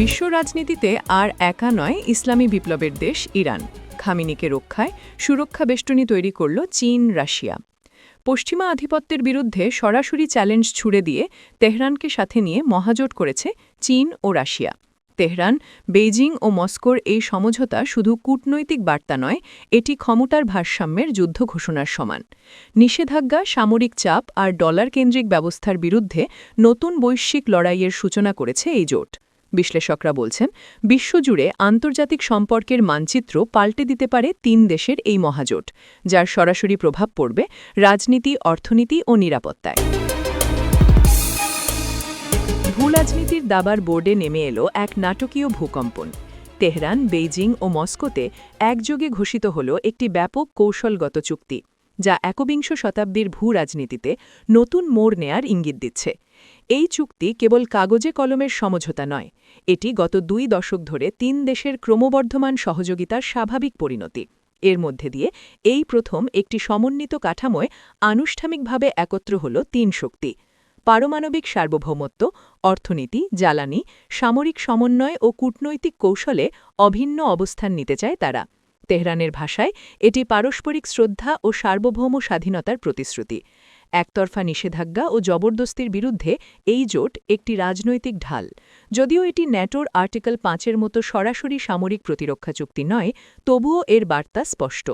বিশ্ব রাজনীতিতে আর একা নয় ইসলামী বিপ্লবের দেশ ইরান। খামেনিকে রক্ষায় সুরক্ষা বেষ্টনী তৈরি করল চীন, রাশিয়া। পশ্চিমা আধিপত্যের বিরুদ্ধে সরাসরি চ্যালেঞ্জ ছুড়ে দিয়ে তেহরানকে সাথে নিয়ে মহাজোট করেছে চীন ও রাশিয়া। তেহরান, বেইজিং ও মস্কোর এই সমঝোতা শুধু কূটনৈতিক বার্তা নয়, এটি ক্ষমতার ভারসাম্যের যুদ্ধ ঘোষণার সমান। নিষেধাজ্ঞা, সামরিক চাপ আর ডলার কেন্দ্রিক ব্যবস্থার বিরুদ্ধে নতুন বৈশ্বিক লড়াইয়ের সূচনা করেছে এই জোট। বিশ্লেষকরা বলছেন, বিশ্বজুড়ে আন্তর্জাতিক সম্পর্কের মানচিত্র পাল্টে দিতে পারে তিন দেশের এই মহাজোট, যার সরাসরি প্রভাব পড়বে রাজনীতি, অর্থনীতি ও নিরাপত্তায়। ভূরাজনীতির দাবার বোর্ডে নেমে এলো এক নাটকীয় ভূকম্পন। তেহরান, বেইজিং ও মস্কোতে একযোগে ঘোষিত হল একটি ব্যাপক কৌশলগত চুক্তি, যা একবিংশ শতাব্দীর ভূরাজনীতিতে নতুন মোড় নেয়ার ইঙ্গিত দিচ্ছে। এই চুক্তি কেবল কাগজে কলমের সমঝোতা নয়, এটি গত 2 দশক ধরে তিন দেশের ক্রমবর্ধমান সহযোগিতার স্বাভাবিক পরিণতি। এর মধ্যে দিয়ে এই প্রথম একটি সমন্বিত কাঠামোয় আনুষ্ঠানিকভাবে একত্র হল তিন শক্তি। পারমাণবিক সার্বভৌমত্ব, অর্থনীতি, জ্বালানি, সামরিক সমন্বয় ও কূটনৈতিক কৌশলে অভিন্ন অবস্থান নিতে চায় তারা। তেহরানের ভাষায় এটি পারস্পরিক শ্রদ্ধা ও সার্বভৌম স্বাধীনতার প্রতিশ্রুতি। একতরফা নিষেধাজ্ঞা ও জবরদস্তির বিরুদ্ধে এই জোট একটি রাজনৈতিক ঢাল। যদিও এটি ন্যাটোর আর্টিকেল 5-এর মতো সরাসরি সামরিক প্রতিরক্ষা চুক্তি নয়, তবুও এর বার্তা স্পষ্ট।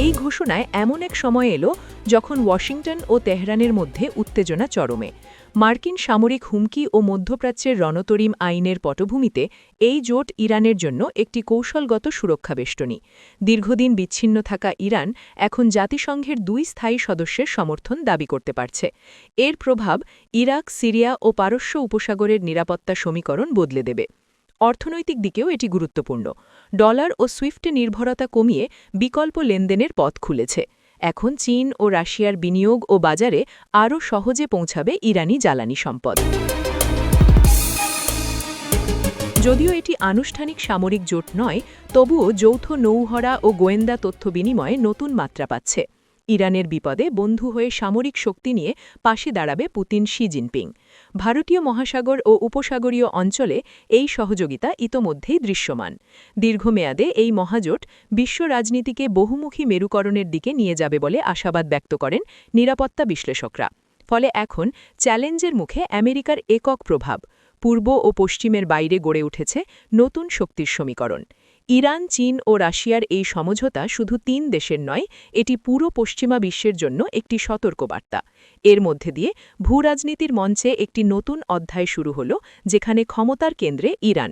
এই ঘোষণায় এমন এক সময় এলো যখন ওয়াশিংটন ও তেহরানের মধ্যে উত্তেজনা চরমে। মার্কিন সামরিক হুমকি ও মধ্যপ্রাচ্যের রণতরিম আইনের পটভূমিতে এই জোট ইরানের জন্য একটি কৌশলগত সুরক্ষা বেষ্টনী। দীর্ঘদিন বিচ্ছিন্ন থাকা ইরান এখন জাতিসংঘের 2 স্থায়ী সদস্যের সমর্থন দাবি করতে পারছে। এর প্রভাব ইরাক, সিরিয়া ও পারস্য উপসাগরের নিরাপত্তা সমীকরণ বদলে দেবে। অর্থনৈতিক দিকেও এটি গুরুত্বপূর্ণ। ডলার ও সুইফটে নির্ভরতা কমিয়ে বিকল্প লেনদেনের পথ খুলেছে। এখন চীন ও রাশিয়ার বিনিয়োগ ও বাজারে আরও সহজে পৌঁছাবে ইরানি জ্বালানি সম্পদ। যদিও এটি আনুষ্ঠানিক সামরিক জোট নয়, তবুও যৌথ নৌহরা ও গোয়েন্দা তথ্য বিনিময়ে নতুন মাত্রা পাচ্ছে। ইরানের বিপদে বন্ধু হয়ে সামরিক শক্তি নিয়ে পাশে দাঁড়াবে পুতিন, শি জিনপিং। ভারতীয় মহাসাগর ও উপসাগরীয় অঞ্চলে এই সহযোগিতা ইতোমধ্যেই দৃশ্যমান। দীর্ঘমেয়াদে এই মহাজোট বিশ্ব রাজনীতিকে বহুমুখী মেরুকরণের দিকে নিয়ে যাবে বলে আশাবাদ ব্যক্ত করেন নিরাপত্তা বিশ্লেষকরা। ফলে এখন চ্যালেঞ্জের মুখে আমেরিকার একক প্রভাব। পূর্ব ও পশ্চিমের বাইরে গড়ে উঠেছে নতুন শক্তির সমীকরণ। ইরান, চীন ও রাশিয়ার এই সমঝোতা শুধু 3 দেশের নয়, এটি পুরো পশ্চিমা বিশ্বের জন্য একটি সতর্কবার্তা। এর মধ্যে দিয়ে ভূরাজনীতির মঞ্চে একটি নতুন অধ্যায় শুরু হল, যেখানে ক্ষমতার কেন্দ্রে ইরান।